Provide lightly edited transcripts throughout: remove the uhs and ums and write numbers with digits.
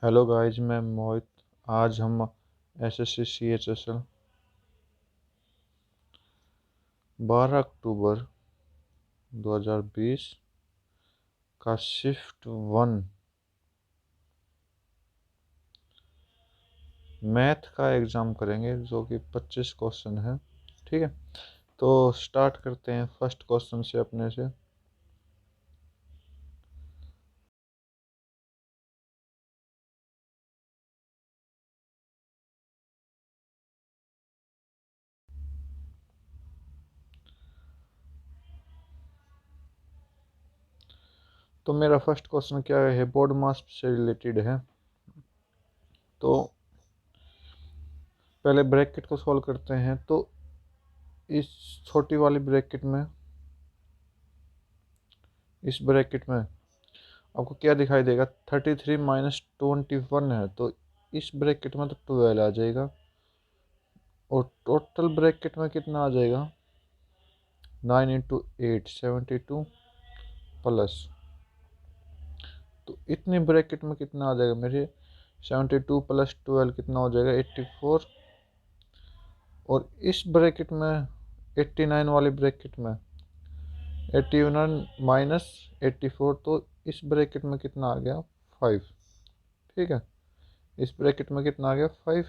Hello guys, मैं मोहित। आज हम एसएससी CHSL 12 अक्टूबर 2020 का शिफ्ट 1 मैथ का एग्ज़ाम करेंगे, जो कि 25 क्वेश्चन है। ठीक है, तो स्टार्ट करते हैं फर्स्ट क्वेश्चन से अपने से। तो मेरा फर्स्ट क्वेश्चन क्या है, बोर्ड मास से रिलेटेड है। तो पहले ब्रैकेट को सॉल्व करते हैं। तो इस छोटी वाली ब्रैकेट में, इस ब्रैकेट में आपको क्या दिखाई देगा, 33 - 21 है। तो इस ब्रैकेट में तो 12 आ जाएगा, और टोटल ब्रैकेट में कितना आ जाएगा, 9 × 8 72 प्लस। तो इतनी ब्रैकेट में कितना आ जाएगा मेरे, 72 + 12 कितना हो जाएगा, 84। और इस ब्रैकेट में 89 वाली ब्रैकेट में 89 - 84, तो इस ब्रैकेट में कितना आ गया, 5। ठीक है, इस ब्रैकेट में कितना आ गया, 5।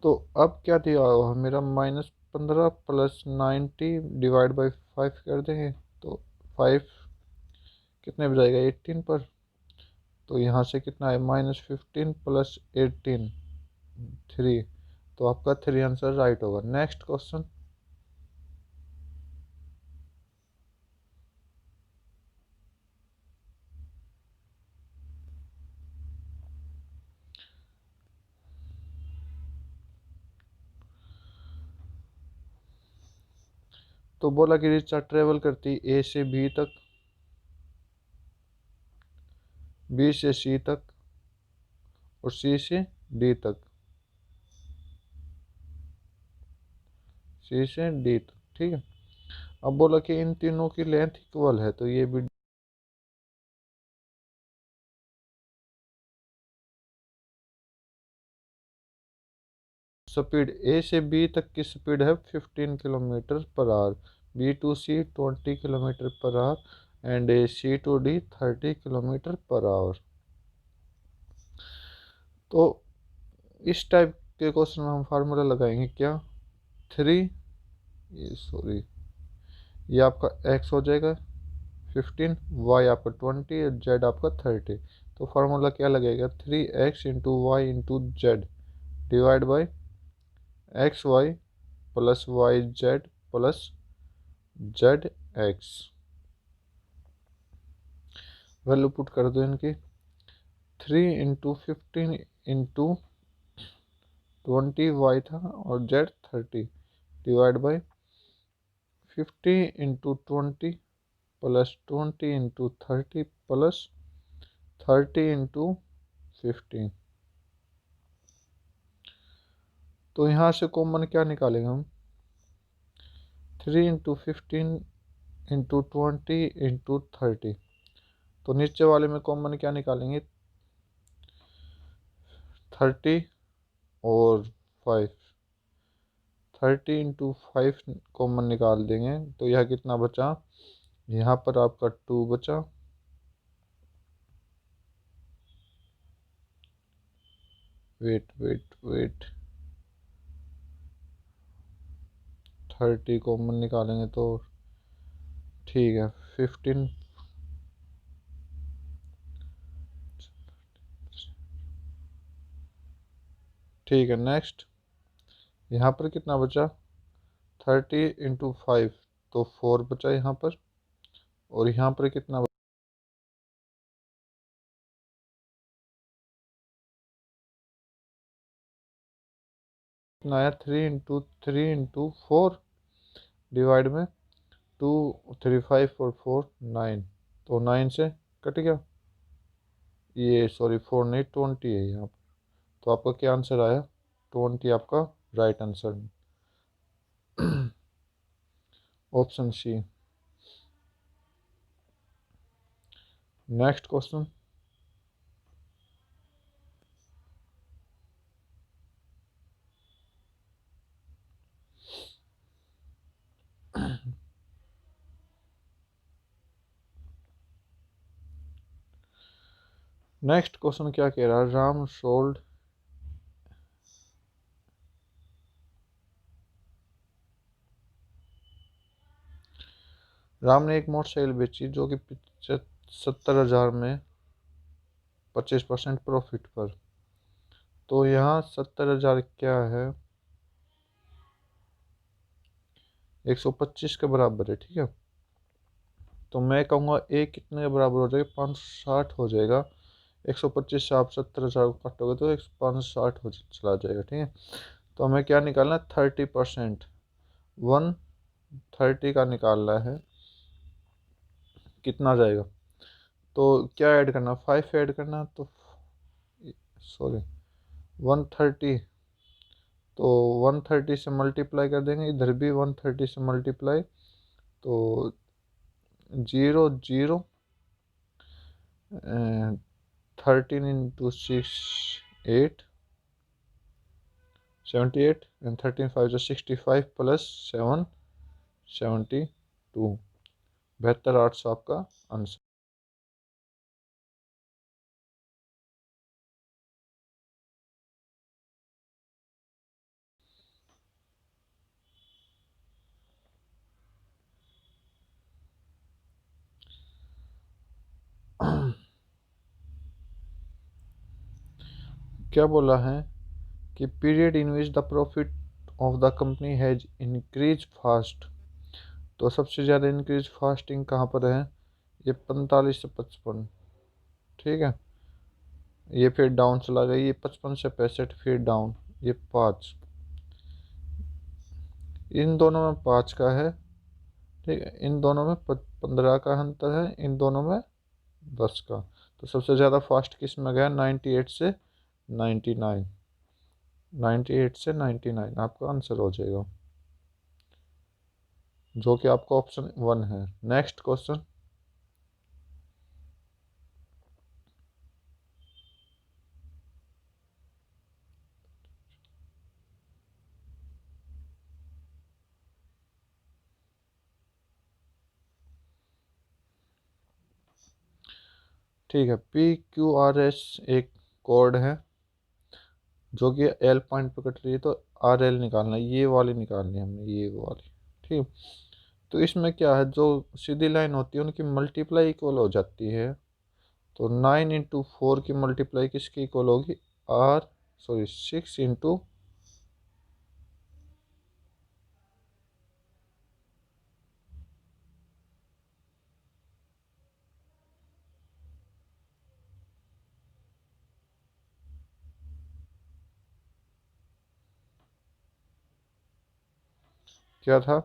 तो अब क्या दिया हुआ है मेरा, -15 + 90 /5 कर देंगे। तो 5 कितने पर जाएगा, 18 पर। तो यहाँ से कितना है, -15 + 18 3। तो आपका 3 आंसर राइट होगा। Next question. तो बोला कि रिचा ट्रेवल करती A से B तक, B से C तक, और C से D तक, C से D तक। ठीक है, अब बोला कि इन तीनों की लेंथ इक्वल है, तो ये भी स्पीड A से B तक की स्पीड है 15 km/h, B to C 20 km/h, and C to D 30 km/h। तो इस टाइप के क्वेश्चन में हम फार्मूला लगाएंगे क्या, 3, ये सॉरी, ये आपका x हो जाएगा 15, y आपका 20, और z आपका 30। तो फार्मूला क्या लगेगा, 3x × y × z divide by xy + yz + zx। Value put कर दो इनकी, 3 × 15 × 20 y था, और z 30 डिवाइड बाई 50 × 20 + 20 × 30 + 30 × 15। तो यहाँ से कॉमन क्या निकालेंगे हम, 3 × 15 × 20 × 30। तो नीचे वाले में कॉमन क्या निकालेंगे, 30 और 5, 30 × 5 कॉमन निकाल देंगे। तो यह कितना बचा, यहाँ पर आपका 2 बचा, वेट वेट वेट, 30 कॉमन निकालेंगे तो ठीक है, 15। ठीक है, नेक्स्ट। यहाँ पर कितना बचा, 30 × 5, तो 4 बचा यहाँ पर। और यहाँ पर कितना आया, 3 × 4 डिवाइड में 2, 3, 5 और 4 9। तो 9 से कट गया, ये सॉरी 4 नहीं, 20 है यहाँ पर। तो आपका क्या आंसर आया, 20 आपका right answer, option C। Next question. Next question क्या कह रहा है, राम सोल्ड राम ने एक मोटरसाइकिल बेची जो कि 70,000 में 25% प्रॉफिट पर। तो यहाँ 70,000 क्या है, 125 के बराबर है, ठीक है। तो मैं कहूँगा ए कितने के बराबर हो जाएगा, 560 हो जाएगा। 125 से आप 70,000 को काटोगे तो 560 हो चला जाएगा, ठीक है। तो हमें क्या निकालना है, 30%, 130 का निकालना है, कितना जाएगा। तो क्या ऐड करना, 5 ऐड करना, तो सॉरी 130, तो 130 से मल्टीप्लाई कर देंगे, इधर भी 130 से मल्टीप्लाई, तो 0 0 13 इंटू 6 8 78 एंड 13 5 जो 65 प्लस 7 72, 72,800 आपका आंसर। क्या बोला है कि period in which the profit of the company has increase fast. तो सबसे ज़्यादा इंक्रीज फास्टिंग कहाँ पर है, ये 45 से 55, ठीक है। ये फिर डाउन चला गया, ये 55 से 65 फिर डाउन, ये 5, इन दोनों में 5 का है, ठीक है। इन दोनों में 15 का अंतर है, इन दोनों में 10 का। तो सबसे ज़्यादा फास्ट किस में गया, 98 से 99, 98 से 99 आपका आंसर हो जाएगा, जो कि आपका ऑप्शन 1 है। नेक्स्ट क्वेश्चन, ठीक है। PQRS एक कोड है जो कि एल पॉइंट पे कट रही है, तो RL निकालना है, ये वाली निकालनी है हमने, ये वाली, ठीक। तो इसमें क्या है, जो सीधी लाइन होती है उनकी मल्टीप्लाई इक्वल हो जाती है। तो 9 इंटू 4 की मल्टीप्लाई किसकी इक्वल होगी, आर सॉरी 6 इंटू, क्या था,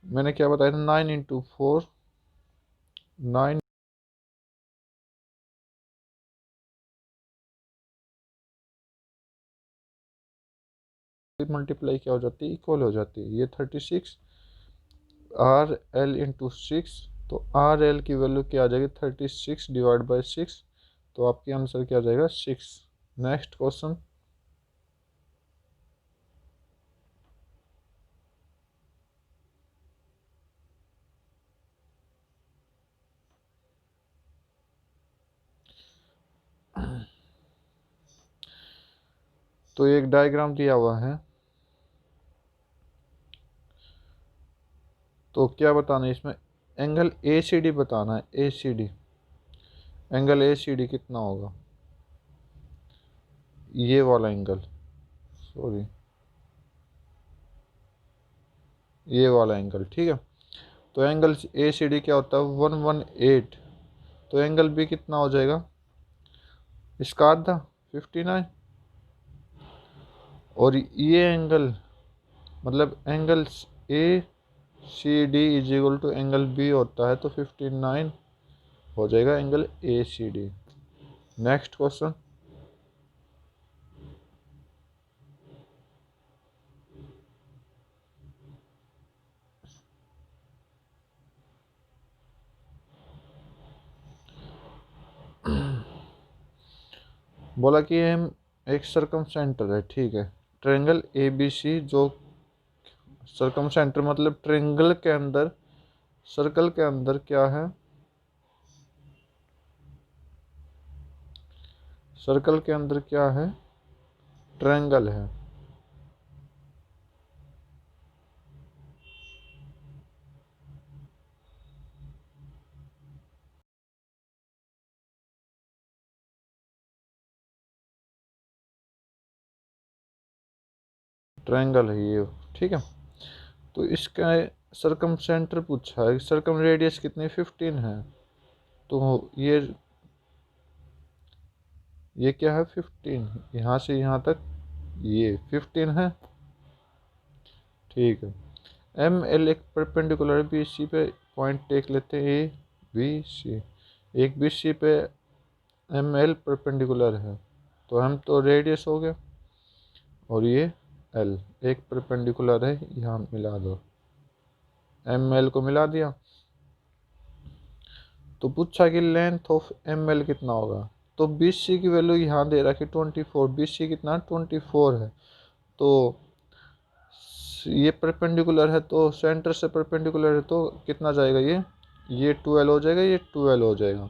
मैंने क्या बताया था, 9 इंटू 4, 9 मल्टीप्लाई क्या हो जाती है, इक्वल हो जाती है। ये 36 RL इंटू 6, तो RL की वैल्यू क्या आ जाएगी, 36 डिवाइड बाई 6, तो आपकी आंसर क्या आ जाएगा, 6। नेक्स्ट क्वेश्चन, तो एक डायग्राम दिया हुआ है, तो क्या बताना है इसमें, एंगल ACD बताना है, ACD, एंगल ACD कितना होगा, ये वाला एंगल, सॉरी ये वाला एंगल, ठीक है। तो एंगल ACD क्या होता है, 118, तो एंगल B कितना हो जाएगा, इसका आधा 59, और ये एंगल मतलब angle ACD is equal to angle B होता है, तो 59 हो जाएगा एंगल ACD। नेक्स्ट क्वेश्चन, बोला कि हम एक सरकम सेंटर है, ठीक है, ट्रेंगल ABC, जो सरकम सेंटर मतलब ट्रेंगल के अंदर, सर्कल के अंदर क्या है, सर्कल के अंदर क्या है? ट्रायंगल है। ट्रायंगल है ये, ठीक है। तो इसका सरकम सेंटर पूछा है, सरकम रेडियस कितनी? 15 है। तो ये क्या है? 15। यहाँ से यहाँ तक ये 15 है, ठीक है। एम एल एक परपेंडिकुलर बी सी पे पॉइंट टेक लेते हैं, ए बी सी। एक बी सी पे एम एल परपेंडिकुलर है, तो हम तो रेडियस हो गया, और ये एल एक परपेंडिकुलर है, यहाँ मिला दो, एम एल को मिला दिया। तो पूछा कि लेंथ ऑफ एम एल कितना होगा। तो बी सी की वैल्यू यहाँ दे रहा है कि 24, बी सी कितना? 24 है। तो ये परपेंडिकुलर है, तो सेंटर से परपेंडिकुलर है, तो कितना जाएगा? ये 12 हो जाएगा, ये 12 हो जाएगा।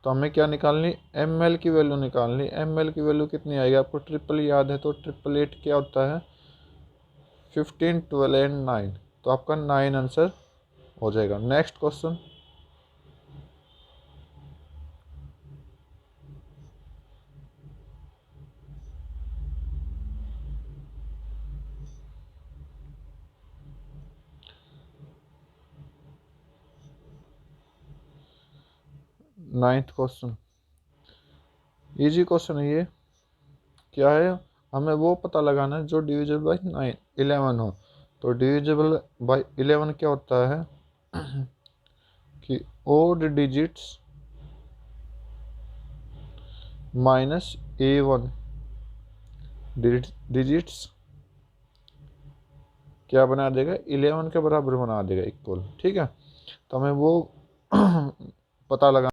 तो हमें क्या निकालनी? एम एल की वैल्यू निकालनी। एम एल की वैल्यू कितनी आएगी? आपको ट्रिपल याद है, तो ट्रिपल 8 क्या होता है? 15, 12 एंड 9। तो आपका 9 आंसर हो जाएगा। Next question. Ninth question, easy question है ये। क्या है? हमें वो पता लगाना है जो डिविजिबल बाई 11 हो। तो डिविजिबल बाई 11 क्या होता है कि odd digits minus A1 digits क्या बना देगा? 11 के बराबर बना देगा, इक्वल, ठीक है। तो हमें वो पता लगा।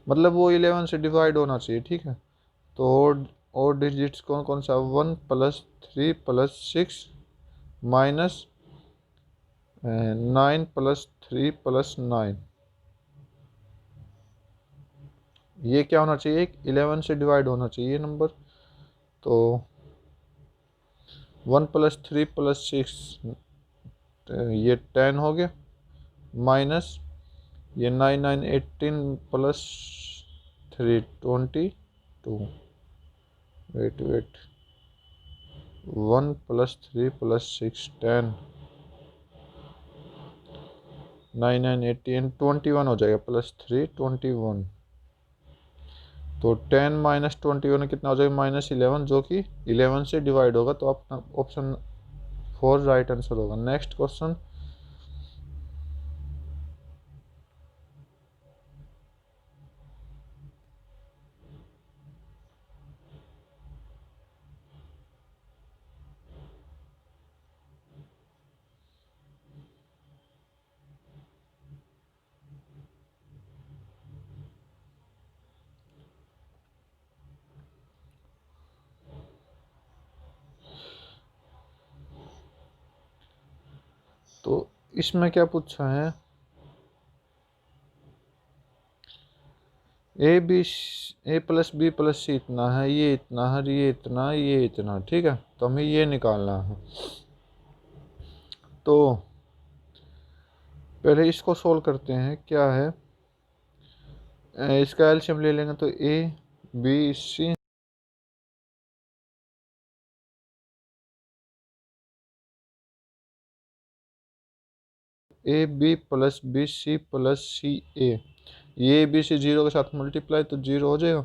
मतलब वो 11 से डिवाइड होना चाहिए, ठीक है। तो और डिजिट्स कौन कौन सा? 1 plus 3 plus 6 minus 9 plus 3 plus 9। ये क्या होना चाहिए? 11 से डिवाइड होना चाहिए नंबर। तो 1 प्लस 3 प्लस 6 ये 10 हो गया, माइनस ये 9 9 18 plus 3 22। Wait wait, 1 plus 3 plus 6 10, 9 9 18 21 हो जाएगा, प्लस 3 21। तो 10 माइनस 21 कितना हो जाएगा? -11, जो कि 11 से डिवाइड होगा। तो अपना ऑप्शन 4 राइट आंसर होगा। Next question. तो इसमें क्या पूछा है? ए प्लस बी प्लस सी इतना है, ये इतना है, ये इतना, ये इतना, ठीक है। तो हमें ये निकालना है। तो पहले इसको सोल्व करते हैं। क्या है? इसका एलसीएम ले लेंगे, तो A B C, A B plus B C plus C A. ये बी सी जीरो के साथ मल्टीप्लाई, तो जीरो हो जाएगा।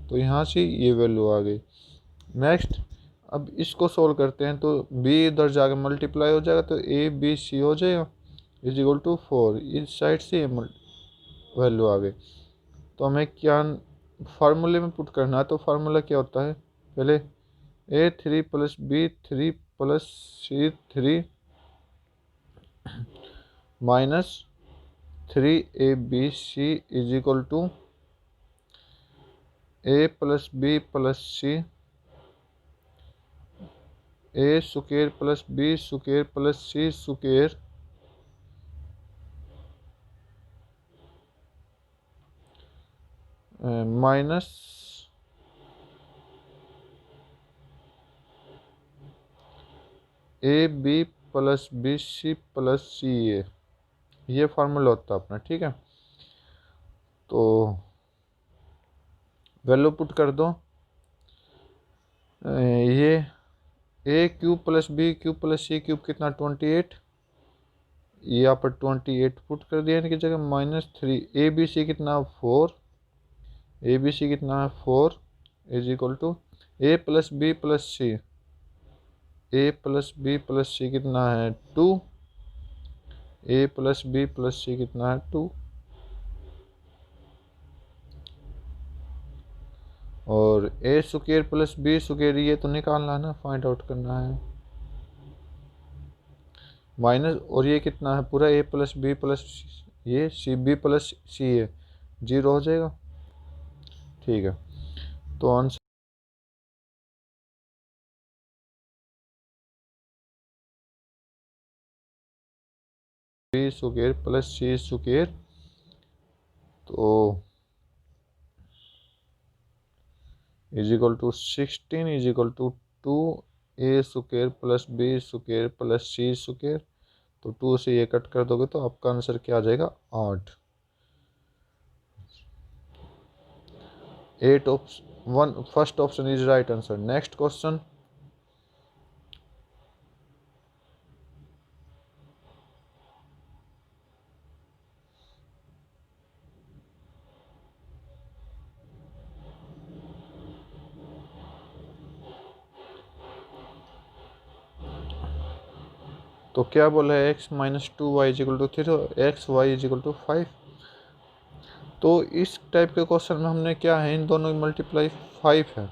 तो यहाँ से ये वैल्यू आ गई। नेक्स्ट, अब इसको सोल्व करते हैं। तो बी इधर जाकर मल्टीप्लाई हो जाएगा, तो ए बी सी हो जाएगा इज इक्वल टू 4। इस साइड से वैल्यू आ गई। तो हमें क्या फार्मूले में पुट करना है? तो फार्मूला क्या होता है? पहले A3 plus B3 plus C3 minus 3ABC is equal to A plus B plus C A square plus B square plus C square minus A B plus B C plus C A, ये formula होता है अपना। ठीक है, तो value put कर दो। ये A cube plus B cube plus C cube कितना 28, ये यहाँ पर 28 पुट कर दिया इनकी जगह, -3 ए बी सी कितना 4, ए बी सी कितना है 4 is equal to A plus B plus C, A plus B plus C कितना है 2, A plus B plus C कितना है 2, और A square plus B square ये तो निकालना है ना, फाइंड आउट करना है, माइनस, और ये कितना है पूरा ए प्लस बी प्लस ये सी बी प्लस सी ए, 0 हो जाएगा। ठीक है, तो आंसर बी स्क्वायर प्लस सी स्क्वायर, तो is equal to 16 is equal to 2 a square plus B square plus C square, तो 2 से ये कट कर दोगे तो आपका आंसर क्या आ जाएगा 8। 8 option 1 first option is right answer. Next question, तो क्या बोला है x minus 2 y is equal to 3, x y is equal to 5। तो इस टाइप के क्वेश्चन में हमने क्या है, इन दोनों की मल्टीप्लाई 5 है,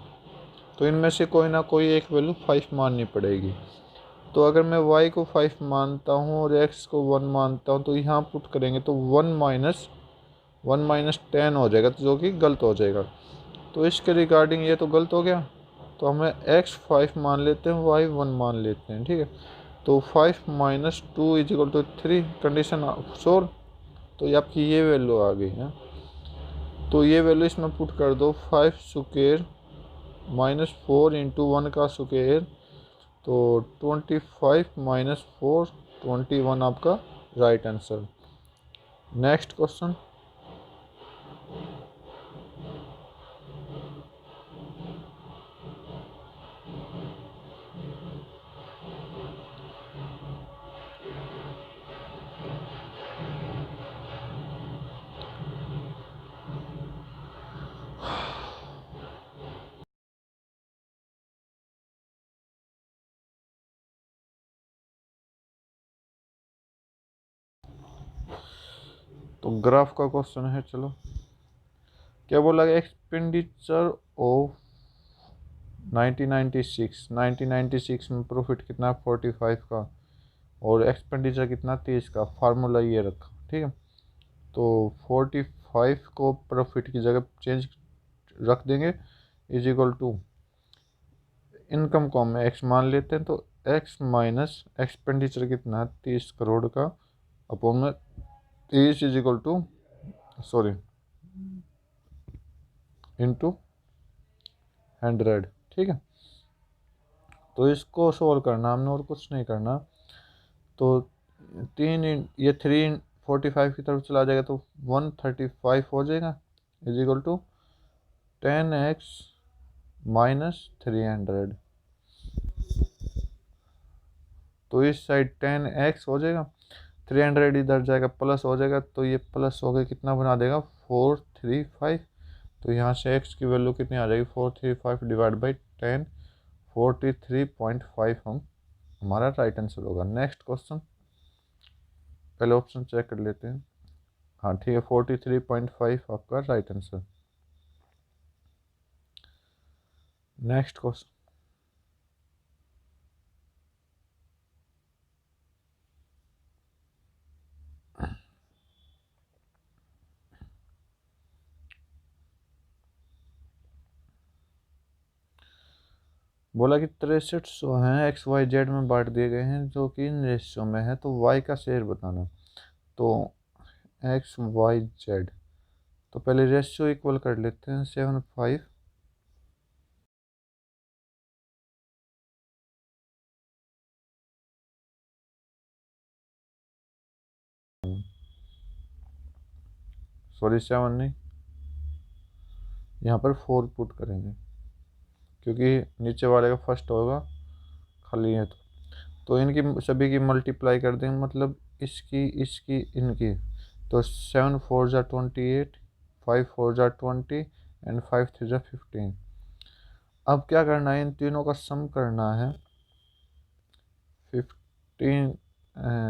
तो इनमें से कोई ना कोई एक वैल्यू 5 माननी पड़ेगी। तो अगर मैं y को 5 मानता हूँ और x को 1 मानता हूँ, तो यहाँ पुट करेंगे तो 1 माइनस 10 हो जाएगा, तो जो कि गलत हो जाएगा। तो इसके रिगार्डिंग ये तो गलत हो गया, तो हमें x 5 मान लेते हैं, y 1 मान लेते हैं। ठीक है, तो 5 minus 2 is equal to 3, condition solve, तो ये आपकी ये वैल्यू आ गई है। तो ये वैल्यू इसमें पुट कर दो, 5 स्क्वायर माइनस 4 इंटू 1 का स्क्वायर, तो 25 माइनस 4 21 आपका राइट आंसर। नेक्स्ट क्वेश्चन, तो ग्राफ का क्वेश्चन है। चलो, क्या बोला गया, एक्सपेंडिचर ऑफ 1996 में प्रॉफिट कितना 45 का, और एक्सपेंडिचर कितना 30 का, फार्मूला ये रखा। ठीक है, तो 45 को प्रॉफिट की जगह चेंज रख देंगे, इज इक्वल टू इनकम को हम एक्स मान लेते हैं, तो एक्स माइनस एक्सपेंडिचर कितना है 30 करोड़ का, अपॉन में 30 is equal to sorry into 100। ठीक है, तो इसको सोल्व करना हमने और कुछ नहीं करना। तो ये 3 45 की तरफ चला जाएगा, तो 135 हो जाएगा, is equal to 10x minus 300। तो इस साइड 10x हो जाएगा, 300 इधर जाएगा प्लस हो जाएगा, तो ये प्लस हो गया, कितना बना देगा 435। तो यहाँ से x की वैल्यू कितनी आ जाएगी 435 डिवाइड बाई 10, 43.5 हम हमारा राइट आंसर होगा। नेक्स्ट क्वेश्चन, पहले ऑप्शन चेक कर लेते हैं। हाँ ठीक है, 43.5 आपका राइट आंसर। नेक्स्ट क्वेश्चन, बोला कि 63 सौ हैं एक्स वाई जेड में बांट दिए गए हैं जो कि इन रेशियो में है, तो वाई का शेयर बताना। तो एक्स वाई जेड, तो पहले रेशियो इक्वल कर लेते हैं 7:5। सॉरी 7 नहीं, यहाँ पर 4 पुट करेंगे क्योंकि नीचे वाले का फर्स्ट होगा, खाली है तो इनकी सभी की मल्टीप्लाई कर देंगे, मतलब इसकी इसकी इनकी। तो 7 4 = 28, 5 4 = 20 एंड 5 3 = 15। अब क्या करना है, इन तीनों का सम करना है। 15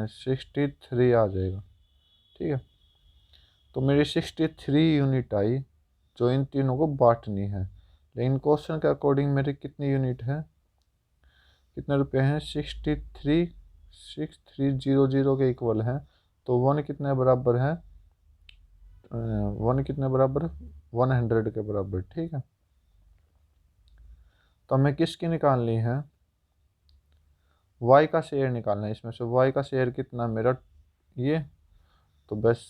63 आ जाएगा, ठीक है। तो मेरी 63 यूनिट आई जो इन तीनों को बांटनी है, लेकिन क्वेश्चन के अकॉर्डिंग मेरी कितनी यूनिट है, कितने रुपए हैं, 63 के इक्वल है। तो वन कितने बराबर है, वन कितने बराबर, 100 के बराबर, ठीक है। तो हमें किसकी निकालनी है, वाई का शेयर निकालना है। इसमें से वाई का शेयर कितना मेरा, ये तो बस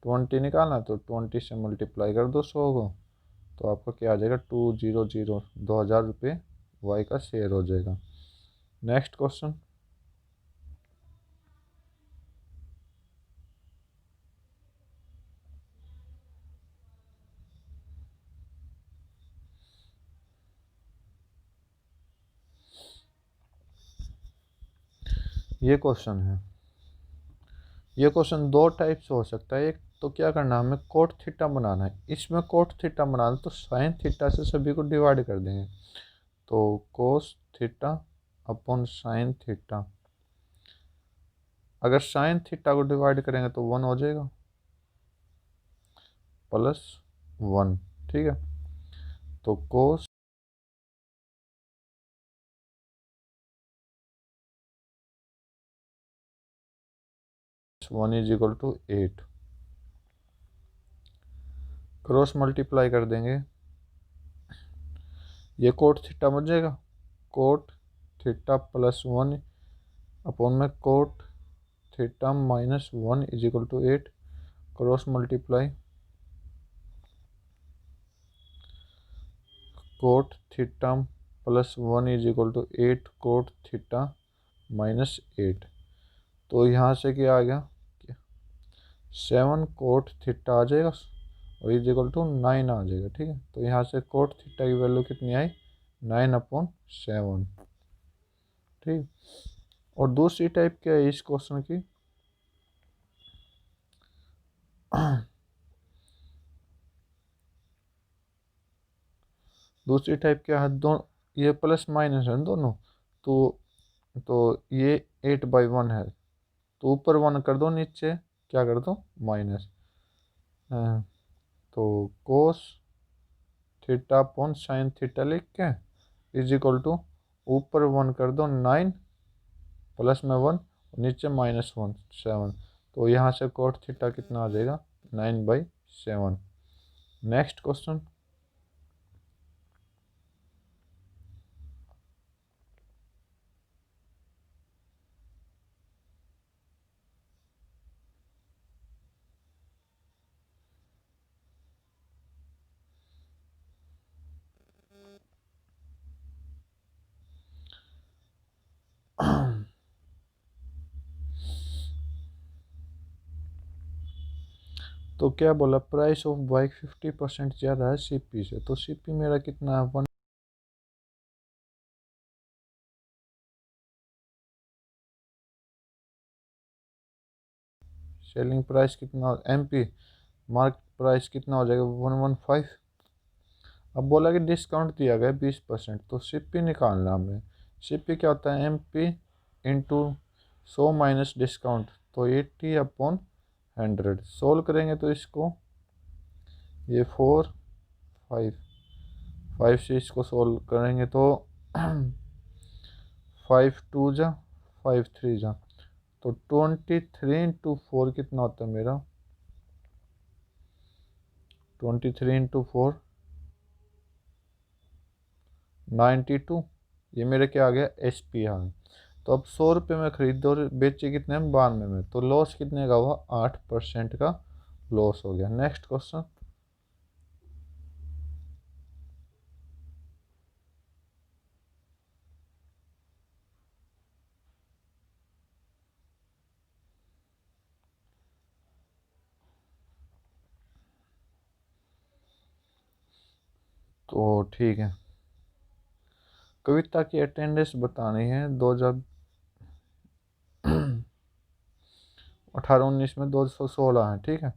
20 निकालना, तो 20 से मल्टीप्लाई कर दो 100 को, तो आपका क्या आ जाएगा, 2000 रुपये वाई का शेयर हो जाएगा। Next question. ये क्वेश्चन है, ये क्वेश्चन दो टाइप से हो सकता है। एक तो क्या करना है, हमें कोट थीटा बनाना है। इसमें कोट थीटा बनाना तो साइन थीटा से सभी को डिवाइड कर देंगे, तो cos theta upon sine theta. अगर साइन थीटा को डिवाइड करेंगे तो 1 हो जाएगा, +1, ठीक है। तो कोस 1 = 8, क्रॉस मल्टीप्लाई कर देंगे, ये कोट थीटा बन जाएगा, कोट थीटा +1 अपॉन में cot theta -1 = 8, cross multiply, cot theta +1 = 8 cot theta -8। तो यहाँ से क्या आ गया, 7 कोट थीटा आ जाएगा और =9 आ जाएगा, ठीक है। तो यहाँ से कोट थीटा की वैल्यू कितनी आई, 9/7, ठीक। और दूसरी टाइप क्या है इस क्वेश्चन की, दूसरी टाइप क्या है, ये प्लस माइनस है दोनों, तो ये 8/1 है, तो ऊपर 1 कर दो, नीचे क्या कर दो, माइनस। तो cos theta upon sine theta लिख के = ऊपर 1 कर दो 9, प्लस में 1, नीचे -1 7। तो यहाँ से कोट थीटा कितना आ जाएगा, 9/7। Next question. तो क्या बोला, प्राइस ऑफ बाइक 50% ज़्यादा है सीपी से, तो सीपी मेरा कितना है, 1। सेलिंग प्राइस कितना, एमपी मार्केट प्राइस कितना हो जाएगा, 115। अब बोला कि डिस्काउंट दिया गया 20%, तो सीपी निकालना हमें। सीपी क्या होता है, एमपी इंटू 100 माइनस डिस्काउंट, तो 80/100। सोल्व करेंगे तो इसको, ये 4 5 से इसको सोल्व करेंगे तो 5 2 = 5 3 = तो 23 × 4 कितना होता है मेरा, 23 × 4 92, ये मेरे क्या आ गया, एच पी आ गया। तो अब 100 रुपये में खरीदे और बेचे कितने में, 92 में, तो लॉस कितने का हुआ, 8% का लॉस हो गया। Next question. तो ठीक है, कविता की अटेंडेंस बतानी है 2018-19 में 216 है, ठीक है।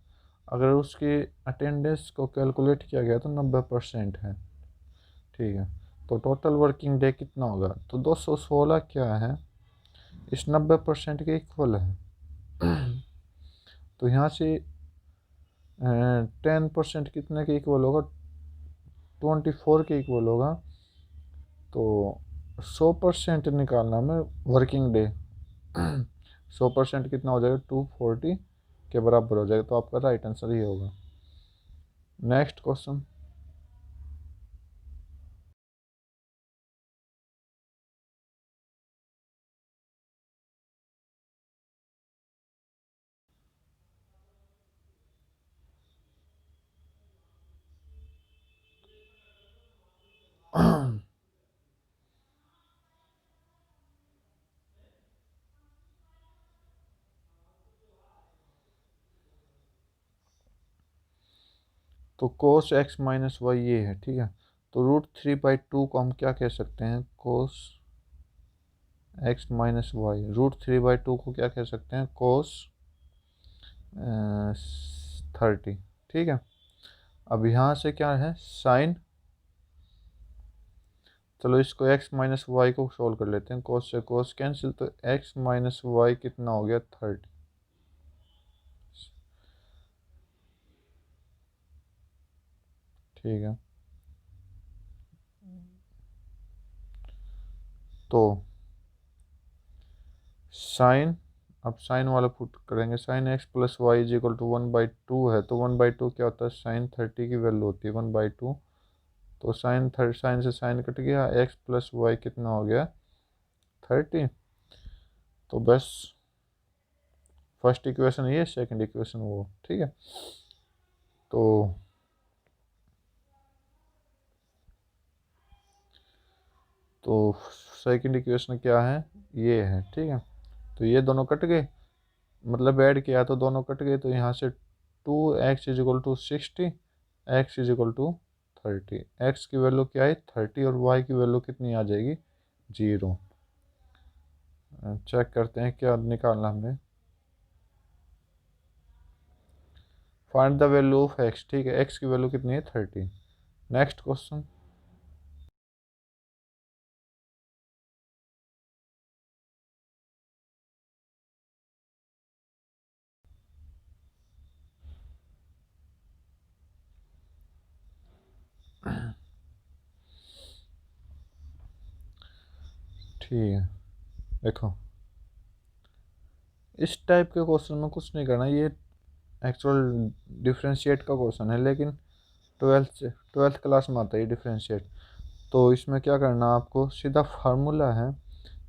अगर उसकी अटेंडेंस को कैलकुलेट किया गया तो 90% है, ठीक है। तो टोटल वर्किंग डे कितना होगा, तो 216 क्या है, इस 90% के इक्वल है। तो यहाँ से 10% कितने के इक्वल होगा, 24 के इक्वल होगा। तो 100% निकालना हमें वर्किंग डे। 100% कितना हो जाएगा, 240 के बराबर हो जाएगा। तो आपका राइट आंसर ही होगा। Next question. तो कोस एक्स माइनस वाई ये है, ठीक है। तो √3/2 को हम क्या कह सकते हैं, कोस एक्स माइनस वाई, √3/2 को क्या कह सकते हैं, कोस 30, ठीक है। अब यहाँ से क्या है, साइन, चलो इसको एक्स माइनस वाई को सोल्व कर लेते हैं। कोस से कोस कैंसिल, तो एक्स माइनस वाई कितना हो गया, 30, ठीक है। तो साइन, अब साइन वाला पुट करेंगे, sine x plus y is equal to 1/2 है। तो 1/2 क्या होता है, साइन 30 की वैल्यू होती है 1/2। तो साइन से साइन कट गया, एक्स प्लस वाई कितना हो गया, 30। तो बस फर्स्ट इक्वेशन ये, सेकंड इक्वेशन वो, ठीक है। तो तो सेकंड इक्वेशन क्या है, ये है, ठीक है। तो ये दोनों कट गए, मतलब ऐड किया तो दोनों कट गए। तो यहाँ से 2x is equal to 60, x is equal to 30। X की वैल्यू क्या है, 30, और वाई की वैल्यू कितनी आ जाएगी, 0। चेक करते हैं क्या निकालना हमने। Find the value of x, ठीक है, एक्स की वैल्यू कितनी है, 30। Next question. ठीक है, देखो इस टाइप के क्वेश्चन में कुछ नहीं करना, ये एक्चुअल डिफरेंशिएट का क्वेश्चन है, लेकिन ट्वेल्थ क्लास में आता है ये डिफरेंशिएट। तो इसमें क्या करना, आपको सीधा फार्मूला है,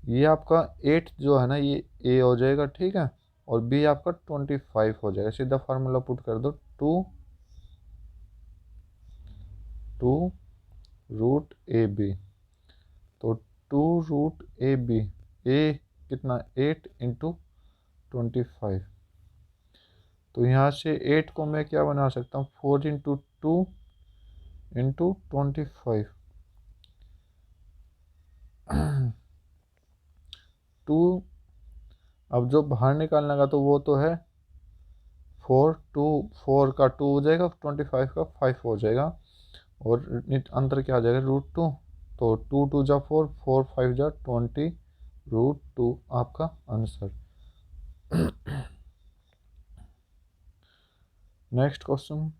ये आपका 8 जो है ना, ये ए हो जाएगा, ठीक है। और बी आपका 25 हो जाएगा। सीधा फार्मूला पुट कर दो, two two root a b. तो 2 √AB, ए कितना, 8 इंटू 25। तो यहाँ से 8 को मैं क्या बना सकता हूँ, 4 × 2 × 25। 2, अब जो बाहर निकालने का तो वो तो है 4, 2, 4 का 2 हो जाएगा, 25 का 5 हो जाएगा, और अंतर क्या आ जाएगा, √2। तो 2 × 2 = 4, 4 × 5 = 20, √2 आपका आंसर। Next question.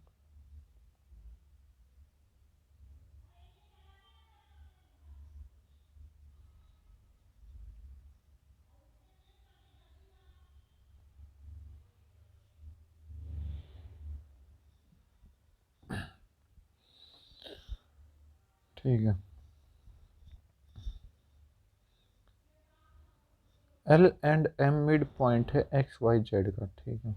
ठीक है, L and M midpoint है एक्स वाई जेड का, ठीक है।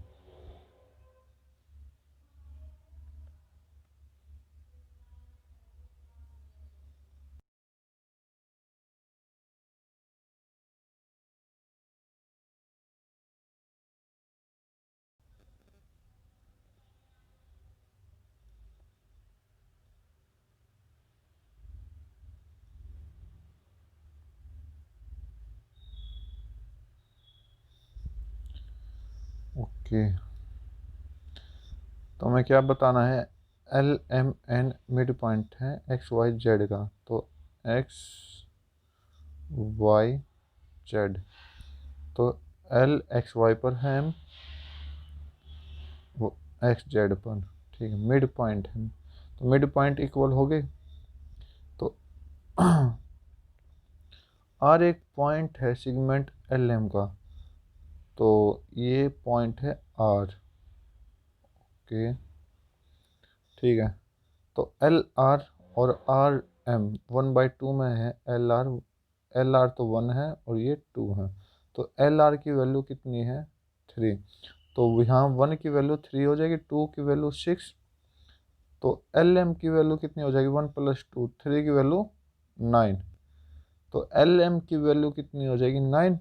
ओके, तो हमें क्या बताना है, L M N midpoint है एक्स वाई जेड का, तो एक्स वाई जेड, तो एल एक्स वाई पर है, एम वो एक्स जेड पर, ठीक है। मिड पॉइंट है, तो मिड पॉइंट इक्वल हो गए। तो आर एक पॉइंट है सेगमेंट एल एम का, तो ये पॉइंट है आर, ओके, ठीक है। तो एल आर और आर एम 1/2 में है, एल आर तो 1 है और ये 2 है, तो एल आर की वैल्यू कितनी है, 3। तो यहाँ 1 की वैल्यू 3 हो जाएगी, 2 की वैल्यू 6, तो एल एम की वैल्यू कितनी हो जाएगी, 1 + 2, 3 की वैल्यू 9, तो एल एम की वैल्यू कितनी हो जाएगी, 9।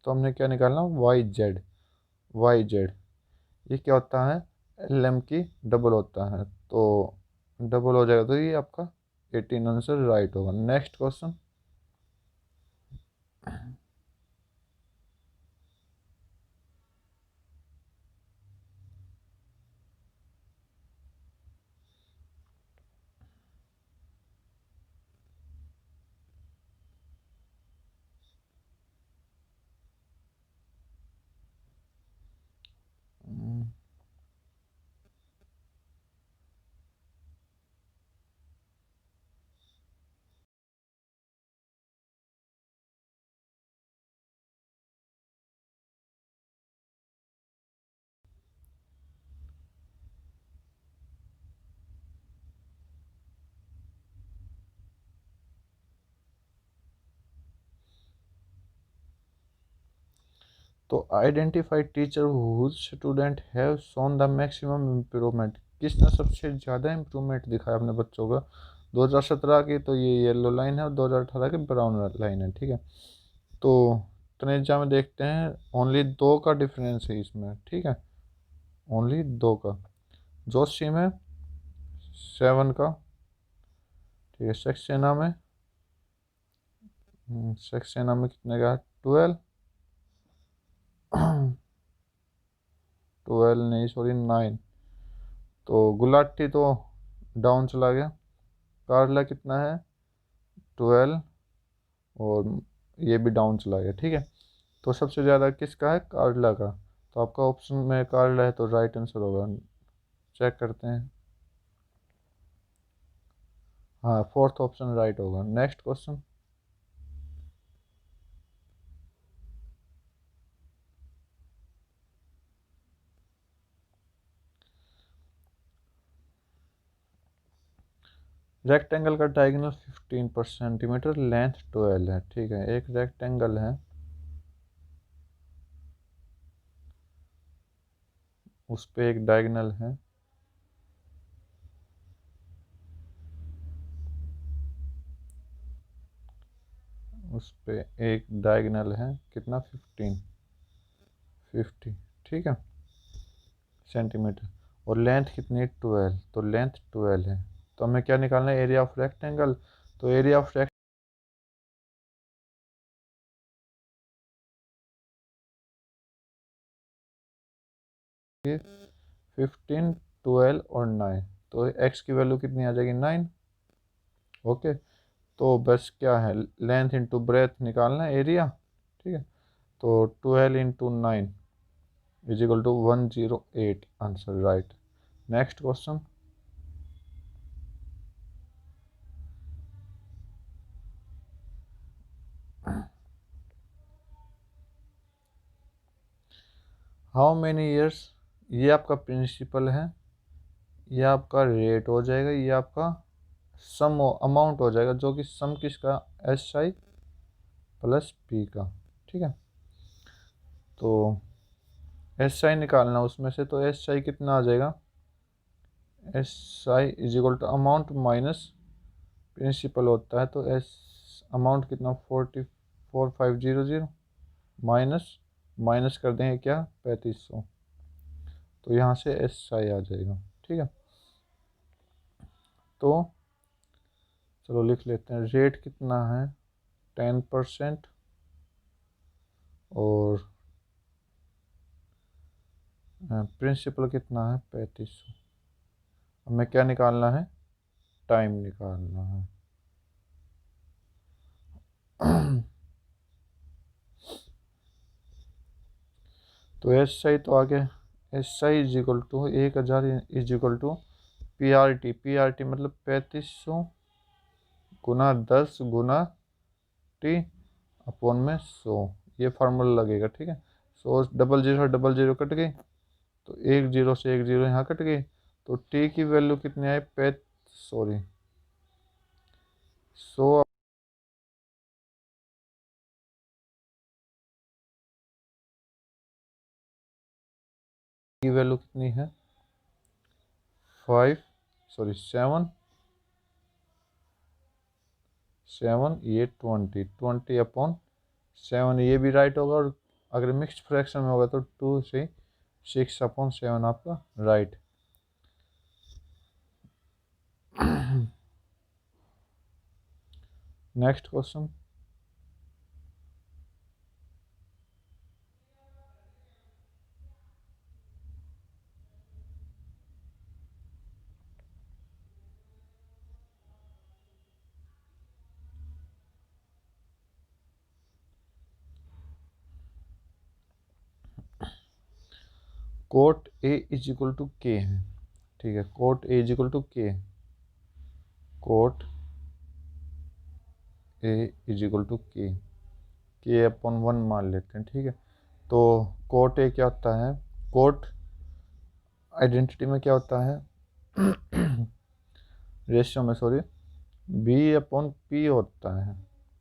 तो हमने क्या निकालना, वाई जेड, वाई जेड ये क्या होता है, एल एम की डबल होता है, तो डबल हो जाएगा, तो ये आपका 18 आंसर राइट होगा। Next question. तो identify teacher whose student have shown the maximum improvement, किसने सबसे ज़्यादा इम्प्रूवमेंट दिखाया अपने बच्चों का। 2017 की तो ये येलो लाइन है और 2018 की ब्राउन लाइन है, ठीक है। तो तनेजा में देखते हैं, ओनली 2 का डिफरेंस है इसमें, ठीक है, ओनली 2 का। जोशी में 7 का, ठीक है। सक्सेना में सक्सेना में कितने का, 12, 12 नहीं सॉरी 9। तो गुलाटी तो डाउन चला गया। कार्ला कितना है, 12, और ये भी डाउन चला गया, ठीक है। तो सबसे ज़्यादा किसका है, कार्ला का, तो आपका ऑप्शन में कार्ला है, तो राइट आंसर होगा। चेक करते हैं, हाँ फोर्थ ऑप्शन राइट होगा। Next question. रेक्टेंगल का डायगोनल 15 पर सेंटीमीटर, लेंथ 12 है, ठीक है। एक रेक्टेंगल है, उस पे एक डायगोनल है, उस पे एक डायगोनल है, कितना 50, ठीक है, सेंटीमीटर, और लेंथ कितनी 12, तो लेंथ 12 है। तो हमें क्या निकालना है, एरिया ऑफ रेक्टेंगल, तो एरिया ऑफ 15, 12 और 9, तो एक्स की वैल्यू कितनी आ जाएगी, 9, ओके। तो बस क्या है, लेंथ इंटू ब्रेथ निकालना है, एरिया, ठीक है। तो 12 × 9 = 108, answer right. Next question. How many years, ये आपका प्रिंसिपल है, ये आपका रेट हो जाएगा, ये आपका सम अमाउंट हो जाएगा, जो कि सम किसका, SI + P का, ठीक है। तो एस आई निकालना उसमें से, तो एस आई कितना आ जाएगा, S I is equal to amount minus principal होता है, तो एस अमाउंट कितना 44,500 माइनस माइनस कर देंगे क्या 3500, तो यहाँ से एस आई आ जाएगा। ठीक है, तो चलो लिख लेते हैं, रेट कितना है 10% और प्रिंसिपल कितना है 3500। हमें क्या निकालना है, टाइम निकालना है। तो एस आई तो आगे S I is equal to 1000 is equal to P R T, P R T मतलब 3500 गुना 10 गुना टी अपॉन में 100, ये फार्मूला लगेगा। ठीक है, 100 डबल जीरो कट गई, तो एक जीरो से एक जीरो यहाँ कट गई, तो टी की वैल्यू कितनी आई 100 की वैल्यू कितनी है 7 ये 20 अपॉन 7, ये भी राइट होगा, और अगर मिक्स्ड फ्रैक्शन में होगा तो 2 से 6 अपॉन 7 आपका right. Next question, cot A is equal to K है। ठीक है, cot A is equal to K, cot A is equal to K upon 1 मान लेते हैं। ठीक है, तो कोट ए क्या होता है, कोट आइडेंटिटी में क्या होता है रेशियो में सॉरी, बी अपॉन पी होता है,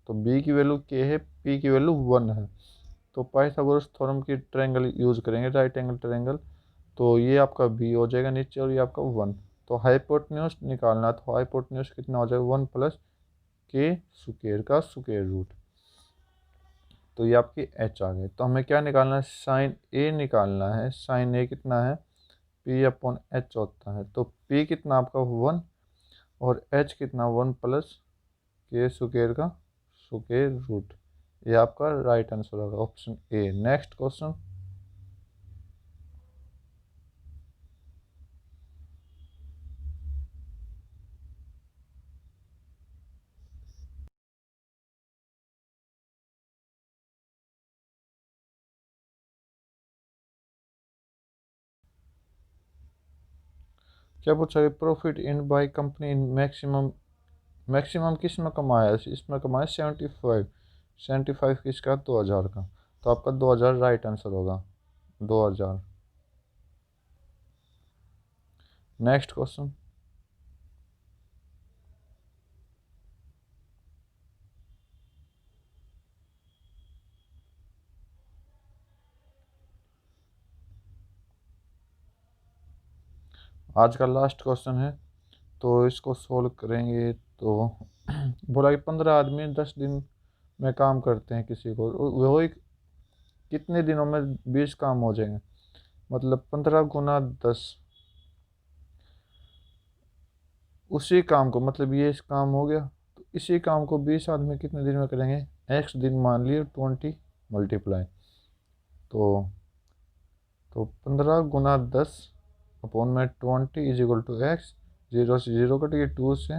तो बी की वैल्यू के है, पी की वैल्यू 1 है, तो पाइथागोरस थ्योरम की ट्रायंगल यूज करेंगे, राइट एंगल ट्रायंगल, तो ये आपका बी हो जाएगा नीचे और ये आपका 1। तो हाइपोटेन्यूज निकालना, तो हाइपोटेन्यूज कितना हो जाएगा 1 प्लस के स्क्वायर का स्क्वायर रूट, तो ये आपकी एच आ गई। तो हमें क्या निकालना है, साइन ए निकालना है, साइन ए कितना है पी अपॉन एच होता है, तो पी कितना आपका 1 और एच कितना 1 प्लस के स्क्वायर का स्क्वायर रूट, ये आपका राइट आंसर होगा ऑप्शन ए। नेक्स्ट क्वेश्चन, क्या पूछा है, profit in by company in maximum, maximum किस में कमाया, इसमें कमाया 75 किसका 2000 का, तो आपका 2000 राइट आंसर होगा 2000। नेक्स्ट क्वेश्चन, आज का लास्ट क्वेश्चन है, तो इसको सोल्व करेंगे। तो बोला कि 15 आदमी 10 दिन में काम करते हैं किसी को, वो एक कितने दिनों में 20 काम हो जाएंगे, मतलब 15 गुना 10, उसी काम को मतलब ये इस काम हो गया, तो इसी काम को 20 आदमी कितने दिन में करेंगे, एक्स दिन मान लिए 20 मल्टीप्लाई, तो 15 गुना 10 अपॉन में 20 is equal to x, zero से जीरो कट गई, 2 से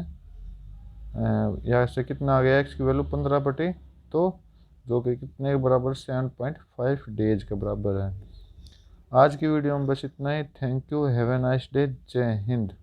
यहाँ से कितना आ गया एक्स की वैल्यू 15 तो जो कि कितने के बराबर 7.5 डेज के बराबर है। आज की वीडियो में बस इतना ही। Thank you, have a nice day, जय हिंद।